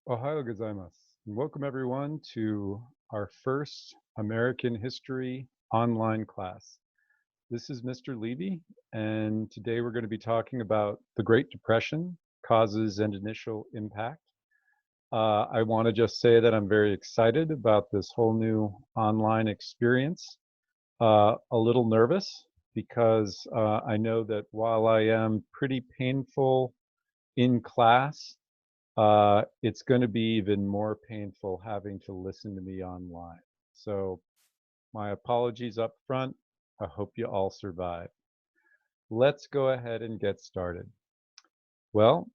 Ohayo gozaimasu. Welcome everyone to our first American history online class. This is Mr. Levy, and today we're going to be talking about the Great Depression, causes and initial impact. I want to just say that I'm very excited about this whole new online experience. A little nervous because I know that while I am pretty painful in class, it's going to be even more painful having to listen to me online. So, my apologies up front. I hope you all survive. Let's go ahead and get started. Well,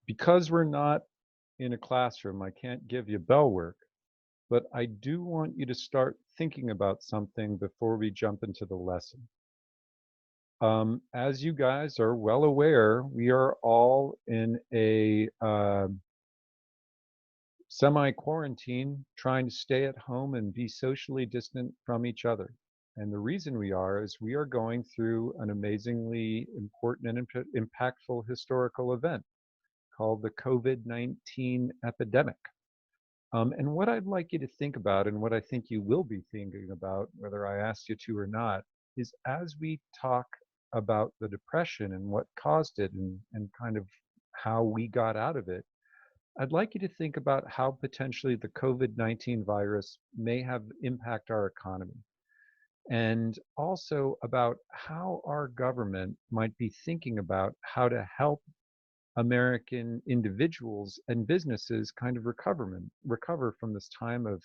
because we're not in a classroom, I can't give you bell work, but I do want you to start thinking about something before we jump into the lesson. As you guys are well aware, we are all in a semi-quarantine, trying to stay at home and be socially distant from each other. And the reason we are is we are going through an amazingly important and impactful historical event called the COVID-19 epidemic. And what I'd like you to think about, and what I think you will be thinking about, whether I asked you to or not, is as we talk about the Depression and what caused it and kind of how we got out of it, I'd like you to think about how potentially the COVID-19 virus may have impact our economy, and also about how our government might be thinking about how to help American individuals and businesses kind of recover from this time of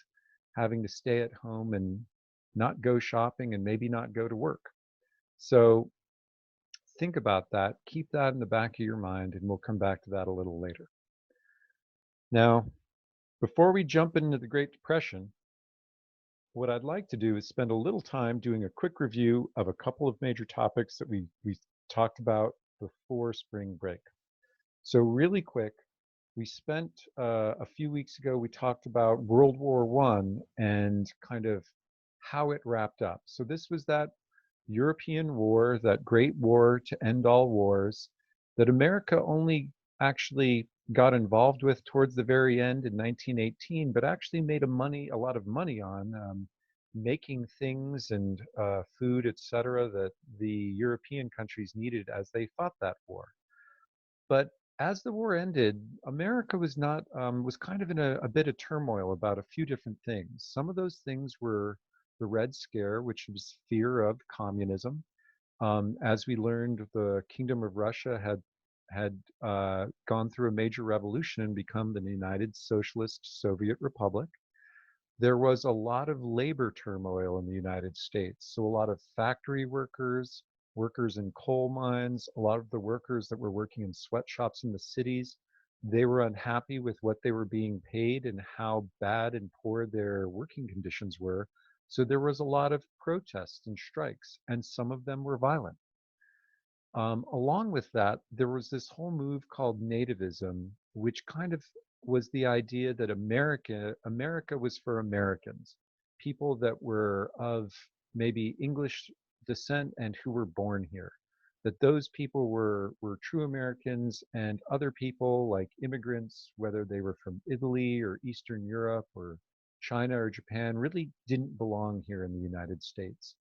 having to stay at home and not go shopping and maybe not go to work. So think about that, keep that in the back of your mind, and we'll come back to that a little later. Now, before we jump into the Great Depression, what I'd like to do is spend a little time doing a quick review of a couple of major topics that we talked about before spring break. So really quick, we spent a few weeks ago, we talked about World War One and kind of how it wrapped up. So this was that European war, that great war to end all wars, that America only actually got involved with towards the very end in 1918, but actually made a lot of money on making things and food, etc., that the European countries needed as they fought that war. But as the war ended, America was not was kind of in a bit of turmoil about a few different things. Some of those things were the Red Scare, which was fear of communism. As we learned, the Kingdom of Russia had gone through a major revolution and become the United Socialist Soviet Republic. There was a lot of labor turmoil in the United States. So a lot of factory workers, workers in coal mines, a lot of the workers that were working in sweatshops in the cities, they were unhappy with what they were being paid and how bad and poor their working conditions were. So there was a lot of protests and strikes, and some of them were violent. Along with that, there was this whole move called nativism, which kind of was the idea that America was for Americans, people that were of maybe English descent and who were born here. That those people were true Americans, and other people like immigrants, whether they were from Italy or Eastern Europe or China or Japan, really didn't belong here in the United States.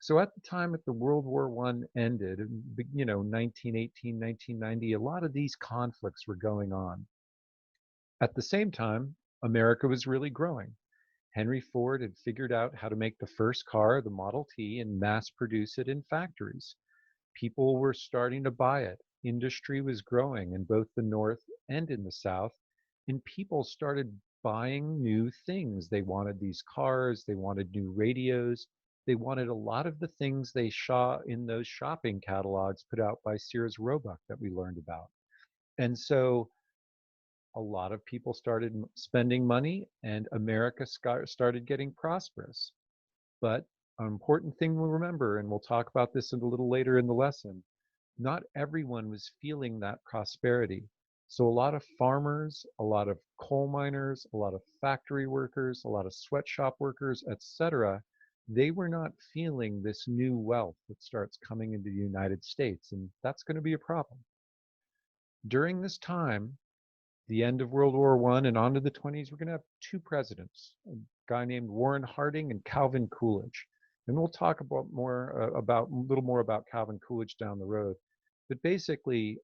So at the time that the World War One ended, 1918, 1990, a lot of these conflicts were going on. At the same time, America was really growing. Henry Ford had figured out how to make the first car, the Model T, and mass produce it in factories. People were starting to buy it. Industry was growing in both the North and in the South, and people started buying new things. They wanted these cars, they wanted new radios, they wanted a lot of the things they saw in those shopping catalogs put out by Sears Roebuck that we learned about. And so a lot of people started spending money, and America started getting prosperous. But an important thing to remember, and we'll talk about this a little later in the lesson, not everyone was feeling that prosperity. So a lot of farmers, a lot of coal miners, a lot of factory workers, a lot of sweatshop workers, etc., they were not feeling this new wealth that starts coming into the United States, and that's going to be a problem. During this time, the end of World War I and on to the 20s, we're going to have two presidents, a guy named Warren Harding and Calvin Coolidge. And we'll talk about a little more about Calvin Coolidge down the road. But basically,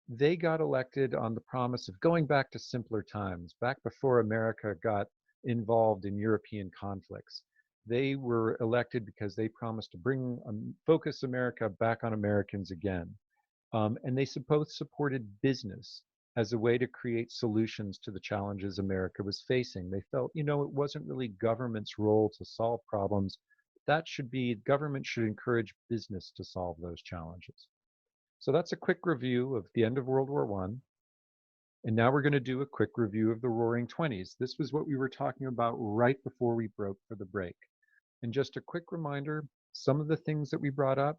they got elected on the promise of going back to simpler times, back before America got involved in European conflicts. They were elected because they promised to bring focus America back on Americans again. And they both supported business as a way to create solutions to the challenges America was facing. They felt, it wasn't really government's role to solve problems. Government should encourage business to solve those challenges. So that's a quick review of the end of World War I. And now we're going to do a quick review of the Roaring Twenties. This was what we were talking about right before we broke for the break. And just a quick reminder, some of the things that we brought up,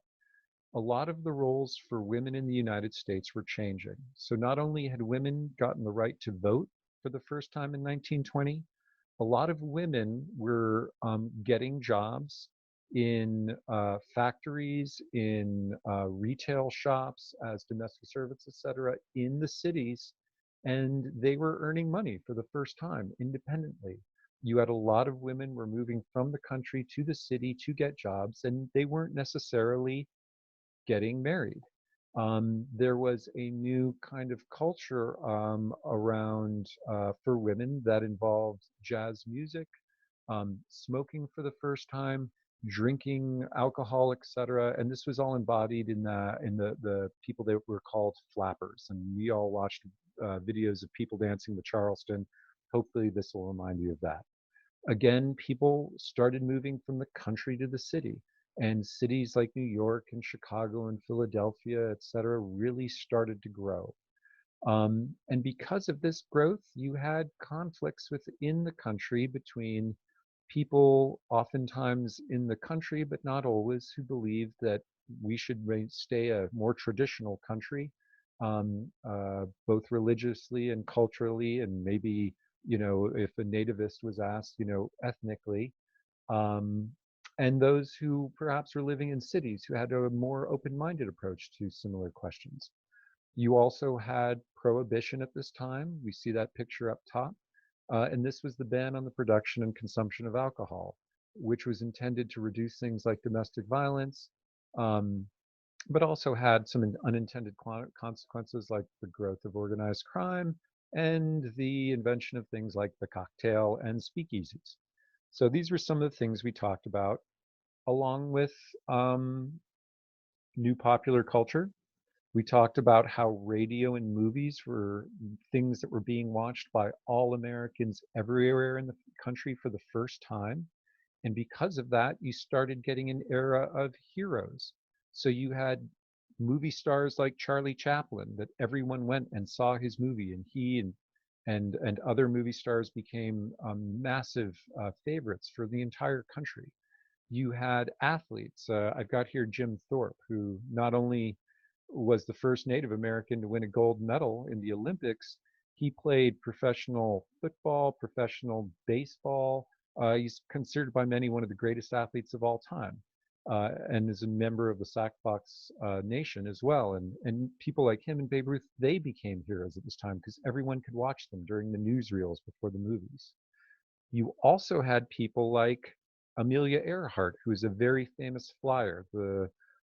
a lot of the roles for women in the United States were changing. So not only had women gotten the right to vote for the first time in 1920, a lot of women were getting jobs in factories, in retail shops, as domestic servants, etc., in the cities, and they were earning money for the first time independently. You had a lot of women were moving from the country to the city to get jobs, and they weren't necessarily getting married. There was a new kind of culture around for women that involved jazz music, smoking for the first time, drinking alcohol, etc. And this was all embodied in the people that were called flappers. And we all watched videos of people dancing the Charleston. Hopefully, this will remind you of that. Again, people started moving from the country to the city. And cities like New York and Chicago and Philadelphia, et cetera, really started to grow. And because of this growth, you had conflicts within the country between people, oftentimes in the country, but not always, who believed that we should stay a more traditional country, both religiously and culturally, and maybe, if a nativist was asked, ethnically. Um, and those who perhaps were living in cities who had a more open-minded approach to similar questions. You also had prohibition at this time. We see that picture up top. And this was the ban on the production and consumption of alcohol, which was intended to reduce things like domestic violence, um, but also had some unintended consequences like the growth of organized crime and the invention of things like the cocktail and speakeasies. So these were some of the things we talked about, along with new popular culture. We talked about how radio and movies were things that were being watched by all Americans everywhere in the country for the first time. And because of that, you started getting an era of heroes. So you had movie stars like Charlie Chaplin that everyone went and saw his movie, and he and other movie stars became massive favorites for the entire country. You had athletes. I've got here Jim Thorpe, who not only was the first Native American to win a gold medal in the Olympics, he played professional football, professional baseball. He's considered by many one of the greatest athletes of all time, and is a member of the Sac-Fox Nation as well. And people like him and Babe Ruth, they became heroes at this time because everyone could watch them during the newsreels before the movies. You also had people like Amelia Earhart, who's a very famous flyer,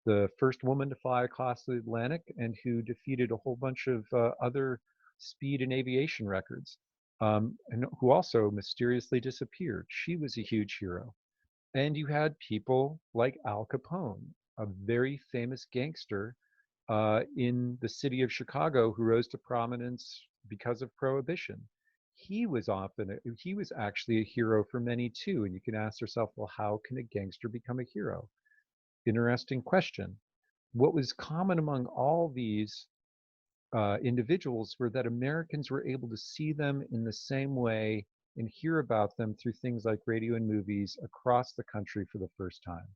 the first woman to fly across the Atlantic and who defeated a whole bunch of other speed and aviation records, and who also mysteriously disappeared. She was a huge hero. And you had people like Al Capone, a very famous gangster in the city of Chicago who rose to prominence because of Prohibition. He was actually a hero for many too. And you can ask yourself, well, how can a gangster become a hero? Interesting question. What was common among all these individuals were that Americans were able to see them in the same way and hear about them through things like radio and movies across the country for the first time.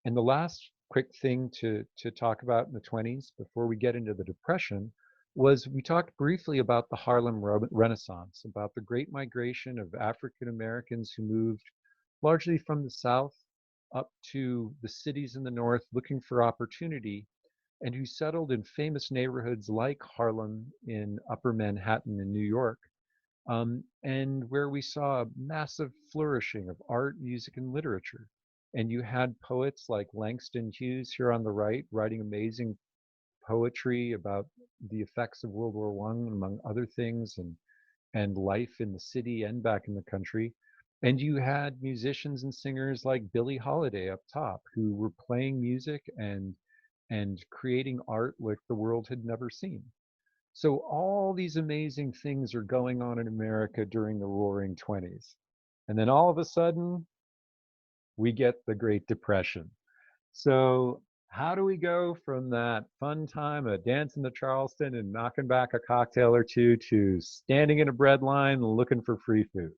And the last quick thing to talk about in the 20s before we get into the Depression was we talked briefly about the Harlem Renaissance, about the great migration of African Americans who moved largely from the South up to the cities in the North looking for opportunity. and who settled in famous neighborhoods like Harlem in Upper Manhattan in New York, and where we saw a massive flourishing of art, music, and literature. And you had poets like Langston Hughes here on the right writing amazing poetry about the effects of World War One, among other things, and life in the city and back in the country. And you had musicians and singers like Billie Holiday up top who were playing music and creating art like the world had never seen. So all these amazing things are going on in America during the Roaring Twenties. And then all of a sudden, we get the Great Depression. So how do we go from that fun time of dancing to Charleston and knocking back a cocktail or two to standing in a bread line looking for free food?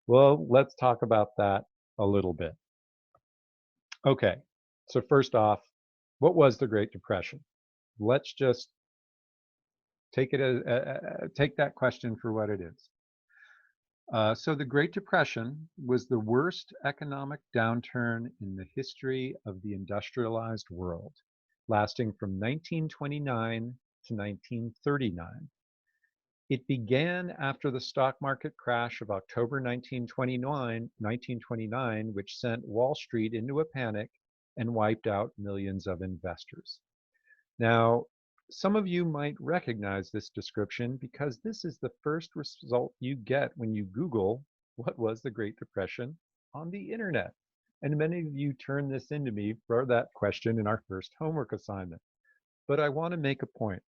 Well, let's talk about that a little bit. Okay, so first off, what was the Great Depression? Let's just take that question for what it is. So the Great Depression was the worst economic downturn in the history of the industrialized world, lasting from 1929 to 1939. It began after the stock market crash of October 1929, which sent Wall Street into a panic and wiped out millions of investors. Now, some of you might recognize this description because this is the first result you get when you Google what was the Great Depression on the internet. And many of you turned this into me for that question in our first homework assignment. But I want to make a point.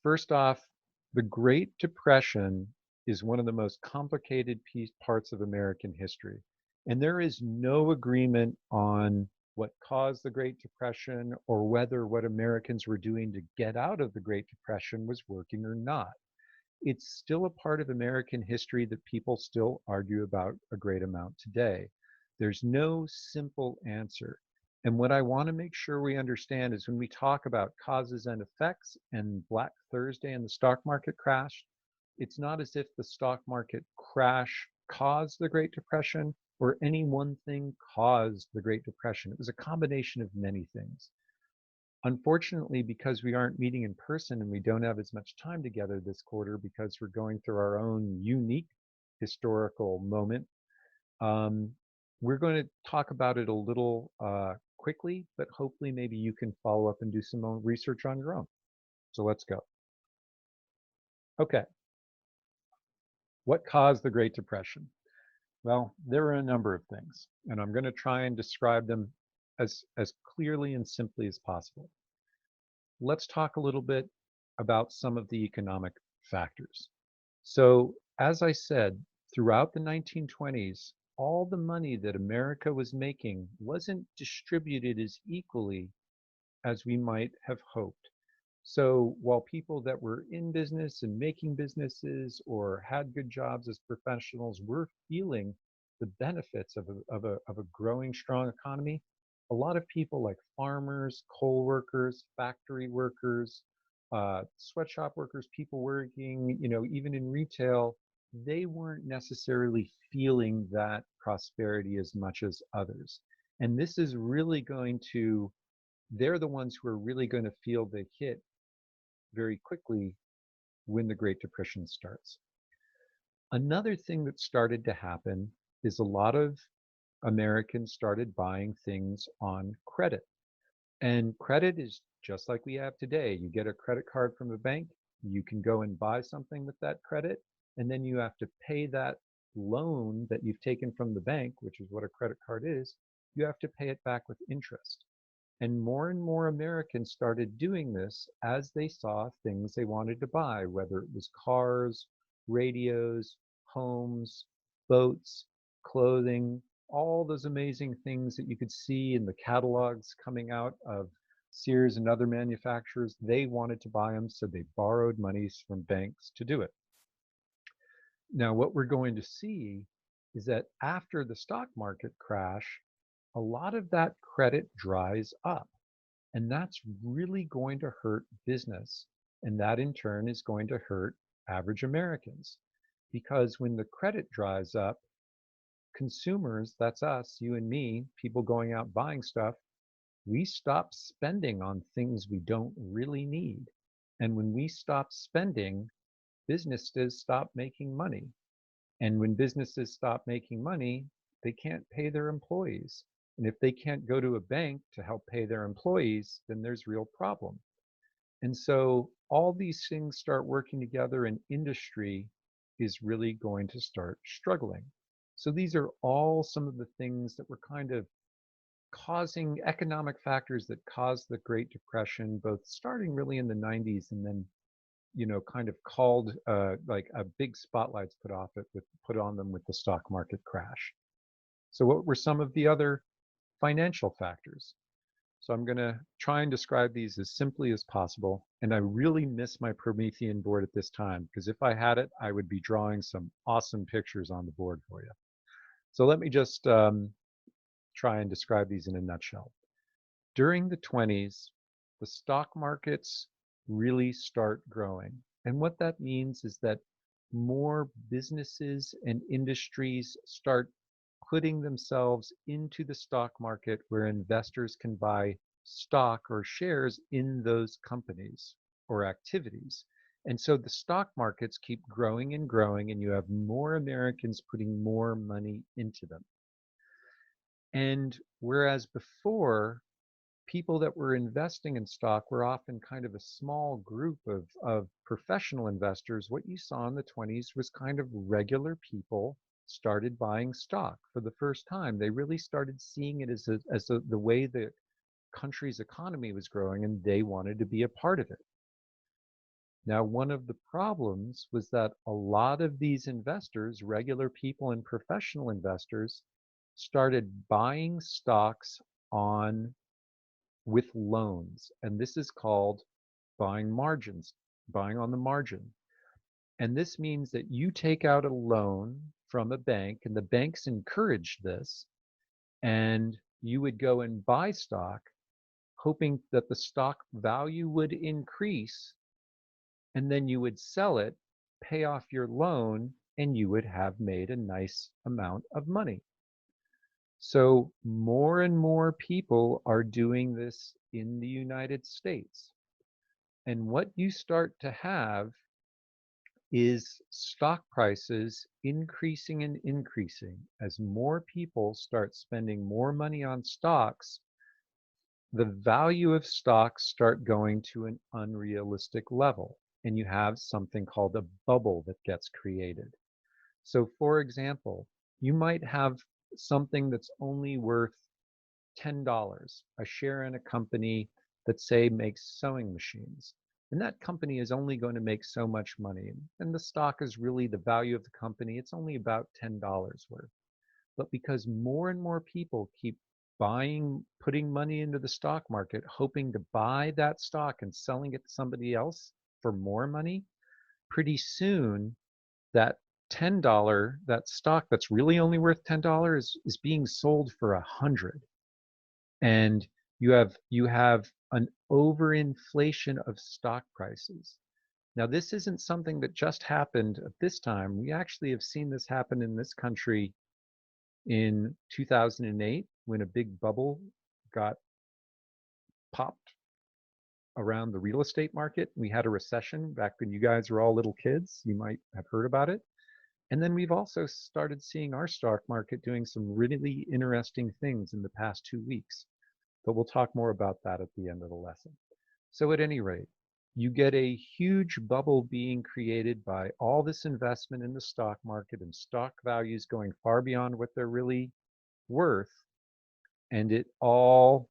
First off, the Great Depression is one of the most complicated parts of American history. And there is no agreement on what caused the Great Depression or whether what Americans were doing to get out of the Great Depression was working or not. It's still a part of American history that people still argue about a great amount today. There's no simple answer. And what I want to make sure we understand is when we talk about causes and effects and Black Thursday and the stock market crash, it's not as if the stock market crash caused the Great Depression or any one thing caused the Great Depression. It was a combination of many things. Unfortunately, because we aren't meeting in person and we don't have as much time together this quarter because we're going through our own unique historical moment, um, we're going to talk about it a little quickly, but hopefully maybe you can follow up and do some own research on your own. So let's go. Okay, what caused the Great Depression? Well, there are a number of things, and I'm going to try and describe them as clearly and simply as possible. Let's talk a little bit about some of the economic factors. So, as I said, throughout the 1920s, all the money that America was making wasn't distributed as equally as we might have hoped. So while people that were in business and making businesses or had good jobs as professionals were feeling the benefits of a growing, strong economy, a lot of people like farmers, coal workers, factory workers, sweatshop workers, people working, even in retail, they weren't necessarily feeling that prosperity as much as others. And this is really going to, they're the ones who are really going to feel the hit very quickly when the Great Depression starts. Another thing that started to happen is a lot of Americans started buying things on credit. And credit is just like we have today. You get a credit card from a bank, you can go and buy something with that credit, and then you have to pay that loan that you've taken from the bank, which is what a credit card is, you have to pay it back with interest. And more Americans started doing this as they saw things they wanted to buy, whether it was cars, radios, homes, boats, clothing, all those amazing things that you could see in the catalogs coming out of Sears and other manufacturers. They wanted to buy them, so they borrowed monies from banks to do it. Now, what we're going to see is that after the stock market crash, a lot of that credit dries up. And that's really going to hurt business. And that in turn is going to hurt average Americans. Because when the credit dries up, consumers, that's us, you and me, people going out buying stuff, we stop spending on things we don't really need. And when we stop spending, businesses stop making money. And when businesses stop making money, they can't pay their employees. And if they can't go to a bank to help pay their employees, then there's real problem. And so all these things start working together and industry is really going to start struggling. So these are all some of the things that were kind of causing economic factors that caused the Great Depression, both starting really in the 90s and then, kind of called like a big spotlights put on them with the stock market crash. So what were some of the other financial factors? So I'm going to try and describe these as simply as possible. And I really miss my Promethean board at this time, because if I had it, I would be drawing some awesome pictures on the board for you. So let me just try and describe these in a nutshell. During the 20s, the stock markets really start growing. And what that means is that more businesses and industries start putting themselves into the stock market where investors can buy stock or shares in those companies or activities. And so the stock markets keep growing and growing, and you have more Americans putting more money into them. And whereas before, people that were investing in stock were often kind of a small group of professional investors, what you saw in the 20s was kind of regular people started buying stock for the first time. They really started seeing it as the way the country's economy was growing, and they wanted to be a part of it. Now, one of the problems was that a lot of these investors, regular people and professional investors, started buying stocks on with loans. And this is called buying margins, buying on the margin. And this means that you take out a loan from a bank, and the banks encourage this, and you would go and buy stock, hoping that the stock value would increase, and then you would sell it, pay off your loan, and you would have made a nice amount of money. So more and more people are doing this in the United States. And what you start to have is stock prices increasing and increasing. As more people start spending more money on stocks, the value of stocks start going to an unrealistic level. And you have something called a bubble that gets created. So for example, you might have something that's only worth $10, a share in a company that, say, makes sewing machines. And that company is only going to make so much money. And the stock is really the value of the company. It's only about $10 worth. But because more and more people keep buying, putting money into the stock market, hoping to buy that stock and selling it to somebody else for more money, pretty soon that $10, that stock that's really only worth $10 is being sold for 100. And you have an overinflation of stock prices. Now, this isn't something that just happened at this time. We actually have seen this happen in this country in 2008 when a big bubble got popped around the real estate market. We had a recession back when you guys were all little kids. You might have heard about it. And then we've also started seeing our stock market doing some really interesting things in the past 2 weeks. But we'll talk more about that at the end of the lesson. So at any rate, you get a huge bubble being created by all this investment in the stock market and stock values going far beyond what they're really worth. And it all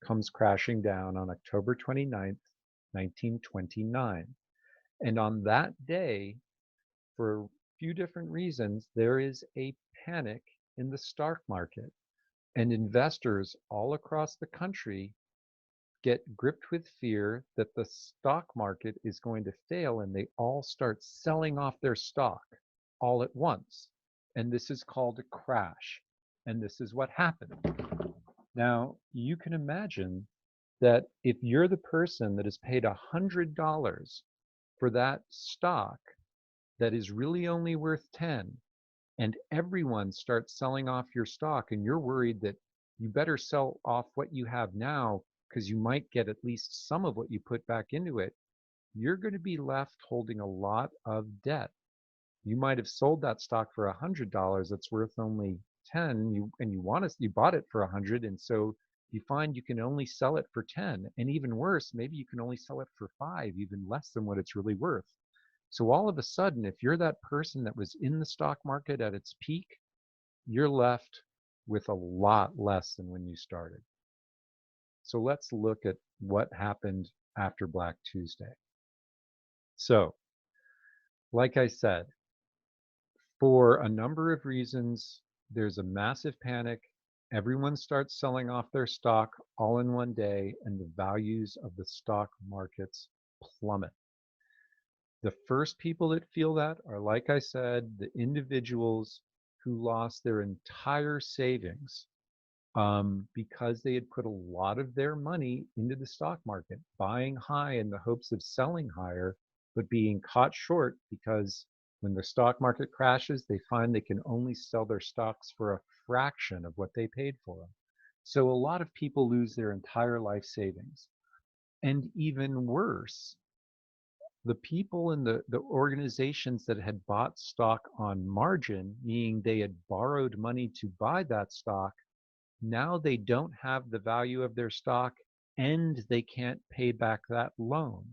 comes crashing down on October 29th, 1929. And on that day, for a few different reasons, there is a panic in the stock market. And investors all across the country get gripped with fear that the stock market is going to fail, and they all start selling off their stock all at once. And this is called a crash. And this is what happened. Now, you can imagine that if you're the person that is paid $100 for that stock that is really only worth 10, and everyone starts selling off your stock, and you're worried that you better sell off what you have now because you might get at least some of what you put back into it. You're going to be left holding a lot of debt. You might have sold that stock for $100 that's worth only 10, you bought it for 100, and so you find you can only sell it for 10, and even worse, maybe you can only sell it for 5, even less than what it's really worth. So all of a sudden, if you're that person that was in the stock market at its peak, you're left with a lot less than when you started. So let's look at what happened after Black Tuesday. So, like I said, for a number of reasons, there's a massive panic. Everyone starts selling off their stock all in one day, and the values of the stock markets plummet. The first people that feel that are, like I said, the individuals who lost their entire savings because they had put a lot of their money into the stock market, buying high in the hopes of selling higher, but being caught short because when the stock market crashes, they find they can only sell their stocks for a fraction of what they paid for them. So a lot of people lose their entire life savings. And even worse, the people in the organizations that had bought stock on margin, meaning they had borrowed money to buy that stock, now they don't have the value of their stock and they can't pay back that loan.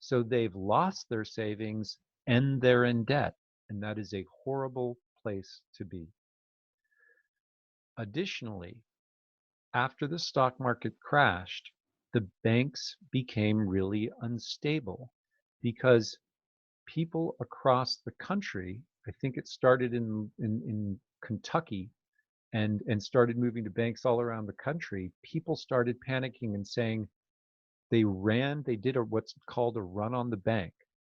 So they've lost their savings and they're in debt. And that is a horrible place to be. Additionally, after the stock market crashed, the banks became really unstable because people across the country, I think it started in Kentucky, and started moving to banks all around the country, people started panicking and saying they did what's called a run on the bank.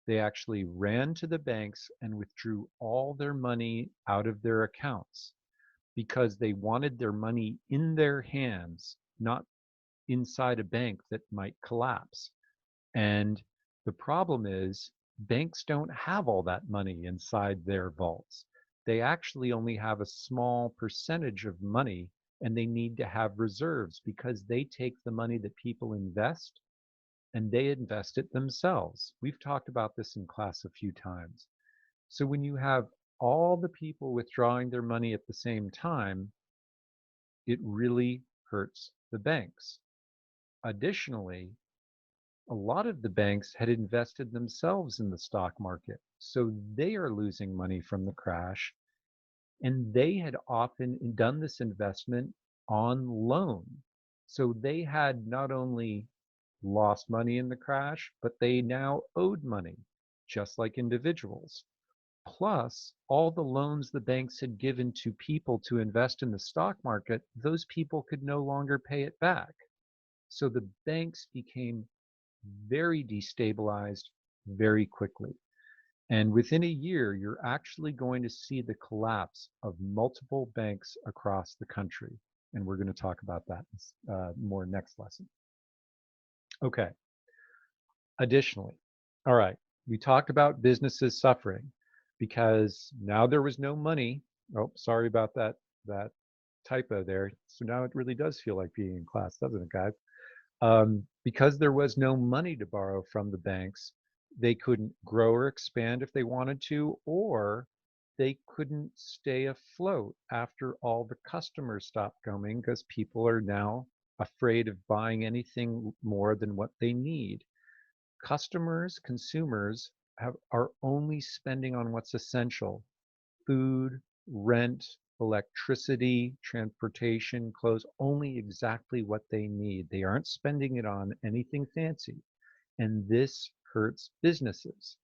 They actually ran to the banks and withdrew all their money out of their accounts because they wanted their money in their hands, not inside a bank that might collapse. And the problem is banks don't have all that money inside their vaults. They actually only have a small percentage of money, and they need to have reserves because they take the money that people invest and they invest it themselves. We've talked about this in class a few times. So when you have all the people withdrawing their money at the same time, it really hurts the banks. Additionally, a lot of the banks had invested themselves in the stock market. So they are losing money from the crash. And they had often done this investment on loan. So they had not only lost money in the crash, but they now owed money, just like individuals. Plus, all the loans the banks had given to people to invest in the stock market, those people could no longer pay it back. So the banks became very destabilized very quickly. And within a year, you're actually going to see the collapse of multiple banks across the country. And we're going to talk about that more next lesson. Okay. Additionally, all right, we talked about businesses suffering because now there was no money. Oh, sorry about that typo there. So now it really does feel like being in class, doesn't it, guys? Because there was no money to borrow from the banks, they couldn't grow or expand if they wanted to, or they couldn't stay afloat after all the customers stopped coming because people are now afraid of buying anything more than what they need. Consumers are only spending on what's essential: food, rent, electricity, transportation, clothes, only exactly what they need. They aren't spending it on anything fancy. And this hurts businesses.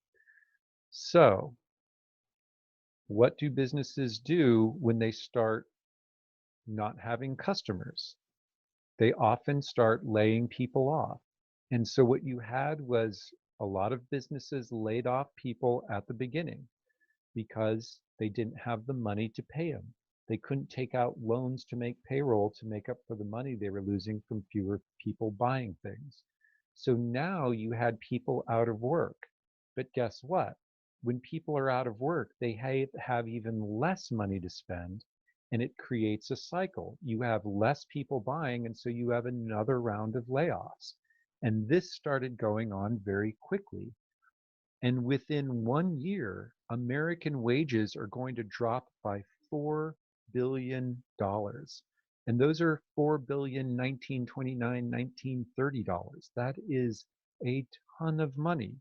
So, what do businesses do when they start not having customers? They often start laying people off. And so, what you had was a lot of businesses laid off people at the beginning because they didn't have the money to pay them. They couldn't take out loans to make payroll to make up for the money they were losing from fewer people buying things. So now you had people out of work. But guess what? When people are out of work, they have even less money to spend. and it creates a cycle. You have less people buying, and so you have another round of layoffs. And this started going on very quickly. And within 1 year, American wages are going to drop by $4 billion. And those are 4 billion, 1929, 1930 dollars. That is a ton of money.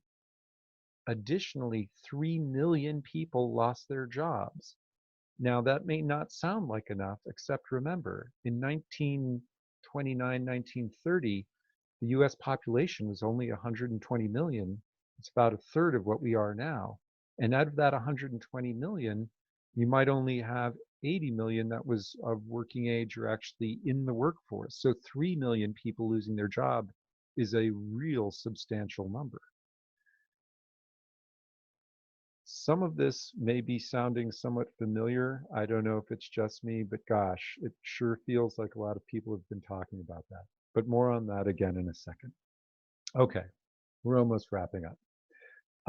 Additionally, 3 million people lost their jobs. Now, that may not sound like enough, except remember, in 1929, 1930, the US population was only 120 million. It's about a third of what we are now. And out of that 120 million, you might only have 80 million that was of working age or actually in the workforce. So 3 million people losing their job is a real substantial number. Some of this may be sounding somewhat familiar. I don't know if it's just me, but gosh, it sure feels like a lot of people have been talking about that. But more on that again in a second. Okay, we're almost wrapping up.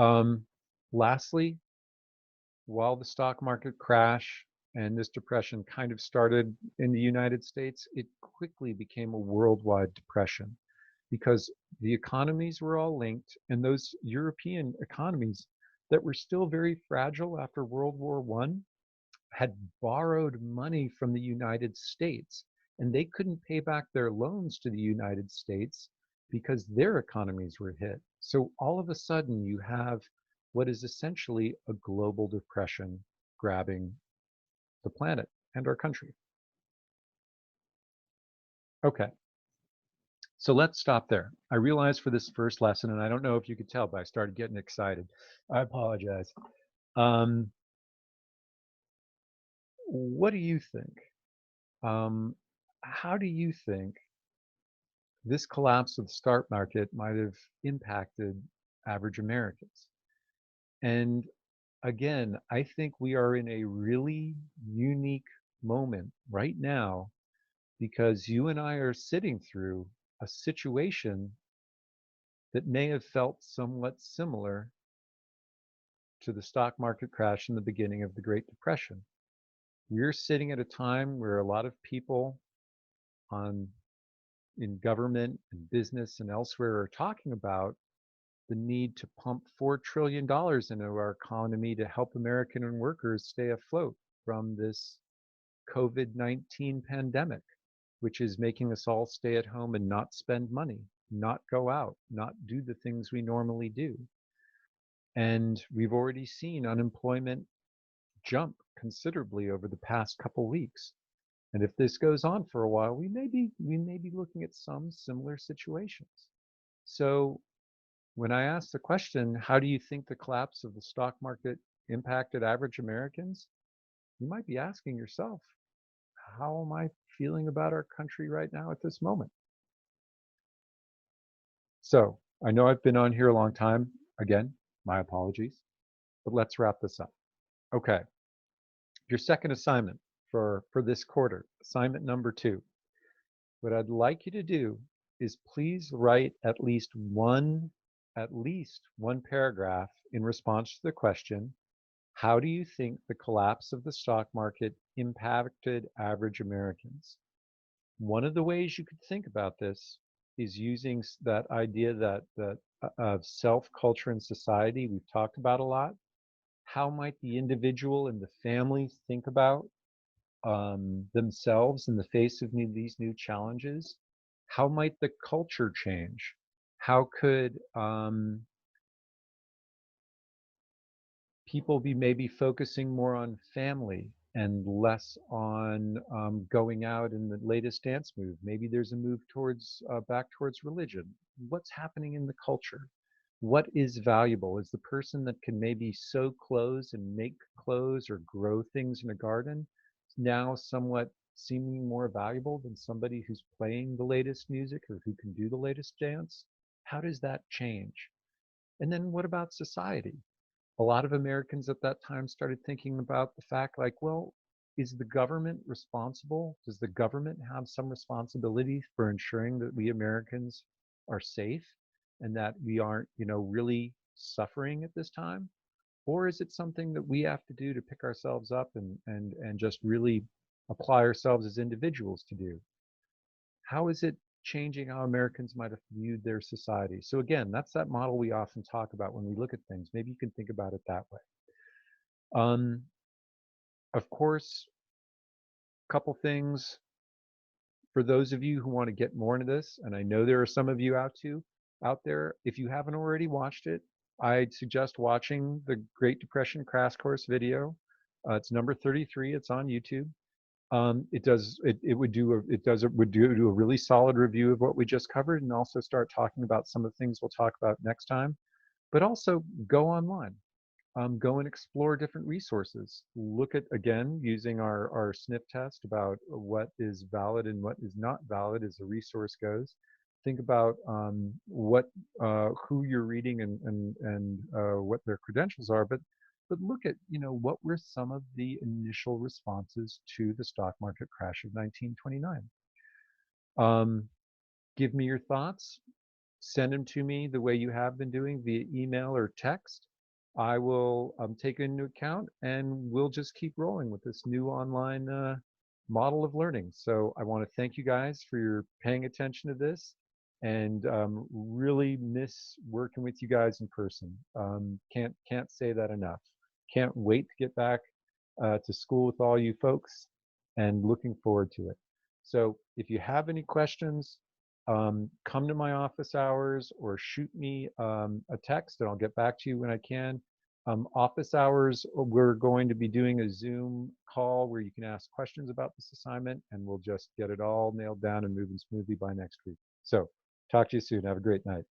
Um, Lastly, while the stock market crash and this depression kind of started in the United States, it quickly became a worldwide depression because the economies were all linked, and those European economies that were still very fragile after World War I had borrowed money from the United States, and they couldn't pay back their loans to the United States because their economies were hit. So all of a sudden, you have what is essentially a global depression grabbing the planet and our country. Okay, so let's stop there. I realize for this first lesson, and I don't know if you could tell, but I started getting excited. I apologize. Um, what do you think? Um, how do you think this collapse of the stock market might have impacted average Americans? And again, I think we are in a really unique moment right now because you and I are sitting through a situation that may have felt somewhat similar to the stock market crash in the beginning of the Great Depression. We're sitting at a time where a lot of people on in government and business and elsewhere are talking about the need to pump $4 trillion into our economy to help American workers stay afloat from this COVID-19 pandemic, which is making us all stay at home and not spend money, not go out, not do the things we normally do. And we've already seen unemployment jump considerably over the past couple weeks. And if this goes on for a while, we may be looking at some similar situations. So when I ask the question, how do you think the collapse of the stock market impacted average Americans? You might be asking yourself, how am I feeling about our country right now at this moment? So I know I've been on here a long time. Again, my apologies, but let's wrap this up. Okay, your second assignment for this quarter, assignment number 2. What I'd like you to do is please write at least one paragraph in response to the question, how do you think the collapse of the stock market impacted average Americans? One of the ways you could think about this is using that idea that of self, culture, and society we've talked about a lot. How might the individual and the family think about themselves in the face of these new challenges? How might the culture change? How could people be maybe focusing more on family and less on going out in the latest dance move? Maybe there's a move towards back towards religion. What's happening in the culture? What is valuable? Is the person that can maybe sew clothes and make clothes or grow things in a garden now somewhat seeming more valuable than somebody who's playing the latest music or who can do the latest dance? How does that change? And then what about society? A lot of Americans at that time started thinking about the fact like, well, is the government responsible? Does the government have some responsibility for ensuring that we Americans are safe and that we aren't, really suffering at this time? Or is it something that we have to do to pick ourselves up and just really apply ourselves as individuals to do? How is it changing how Americans might have viewed their society? So again, that's that model we often talk about when we look at things. Maybe you can think about it that way. Um, of course, a couple things for those of you who want to get more into this, and I know there are some of you out there, if you haven't already watched it, I'd suggest watching the Great Depression Crash Course video. It's number 33. It's on YouTube. It would do a really solid review of what we just covered, and also start talking about some of the things we'll talk about next time. But also go online. Go and explore different resources. Look at, again, using our sniff test about what is valid and what is not valid as a resource goes. Think about who you're reading and what their credentials are, but look at, what were some of the initial responses to the stock market crash of 1929. Um, Give me your thoughts. Send them to me the way you have been doing via email or text. I will take it into account, and we'll just keep rolling with this new online model of learning. So I want to thank you guys for your paying attention to this, and really miss working with you guys in person. Can't say that enough. Can't wait to get back to school with all you folks, and looking forward to it. So if you have any questions, come to my office hours or shoot me a text, and I'll get back to you when I can. Office hours, we're going to be doing a Zoom call where you can ask questions about this assignment, and we'll just get it all nailed down and moving smoothly by next week. So talk to you soon. Have a great night.